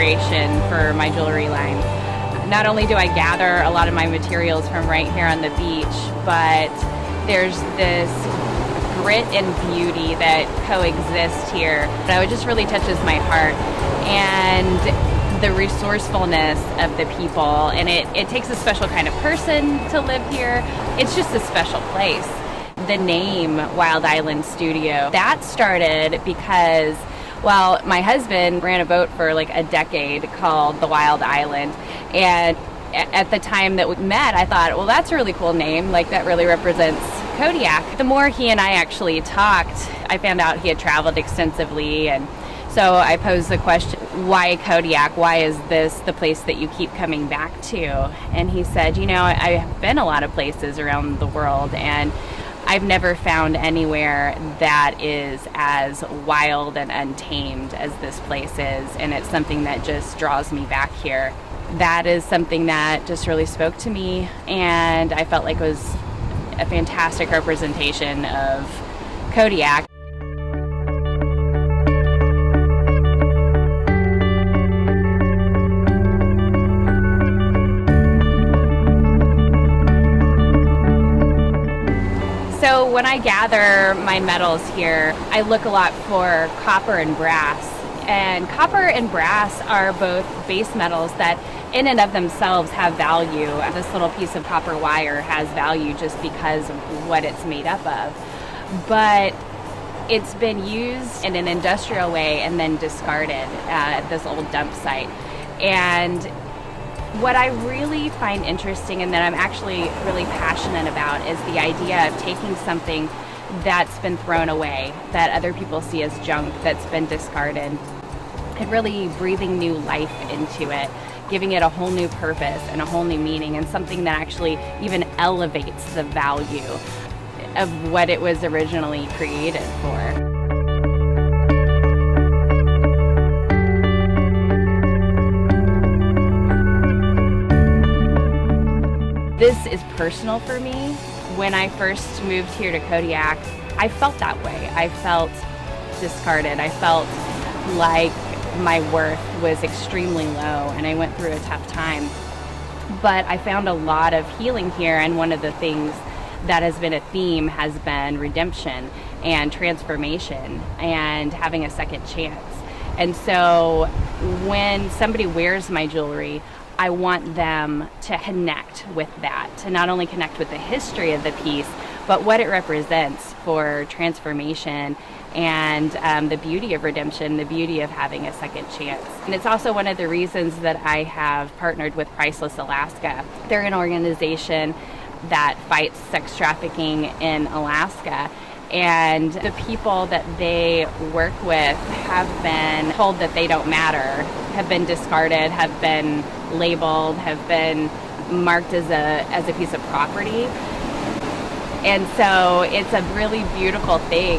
inspiration for my jewelry line. Not only do I gather a lot of my materials from right here on the beach, but there's this grit and beauty that coexist here that just really touches my heart. And the resourcefulness of the people, and it takes a special kind of person to live here. It's just a special place. The name Wild Island Studio, that started because, well, my husband ran a boat for like a decade called the Wild Island, and at the time that we met, I thought, well, that's a really cool name, like that really represents Kodiak. The more he and I actually talked, I found out he had traveled extensively, and so I posed the question, why Kodiak? Why is this the place that you keep coming back to? And he said, you know, I've been a lot of places around the world, and I've never found anywhere that is as wild and untamed as this place is, and it's something that just draws me back here. That is something that just really spoke to me, and I felt like it was a fantastic representation of Kodiak. So when I gather my metals here, I look a lot for copper and brass. And copper and brass are both base metals that in and of themselves have value. This little piece of copper wire has value just because of what it's made up of. But it's been used in an industrial way and then discarded at this old dump site. And what I really find interesting and that I'm actually really passionate about is the idea of taking something that's been thrown away, that other people see as junk, that's been discarded, and really breathing new life into it, giving it a whole new purpose and a whole new meaning, and something that actually even elevates the value of what it was originally created for. This is personal for me. When I first moved here to Kodiak, I felt that way. I felt discarded. I felt like my worth was extremely low, and I went through a tough time. But I found a lot of healing here, and one of the things that has been a theme has been redemption and transformation and having a second chance. And so when somebody wears my jewelry, I want them to connect with that, to not only connect with the history of the piece, but what it represents for transformation and the beauty of redemption, the beauty of having a second chance. And it's also one of the reasons that I have partnered with Priceless Alaska. They're an organization that fights sex trafficking in Alaska. And the people that they work with have been told that they don't matter, have been discarded, have been labeled, have been marked as a piece of property. And so it's a really beautiful thing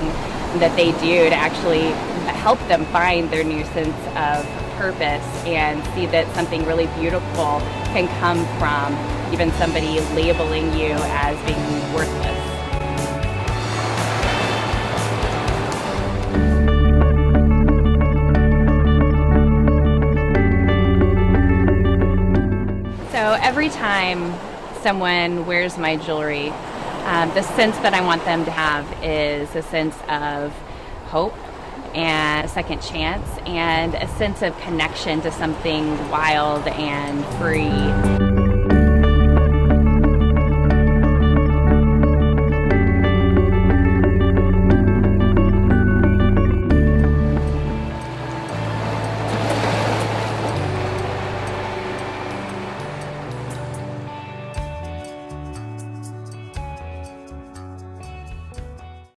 that they do to actually help them find their new sense of purpose and see that something really beautiful can come from even somebody labeling you as being worthless. So every time someone wears my jewelry, the sense that I want them to have is a sense of hope and a second chance and a sense of connection to something wild and free.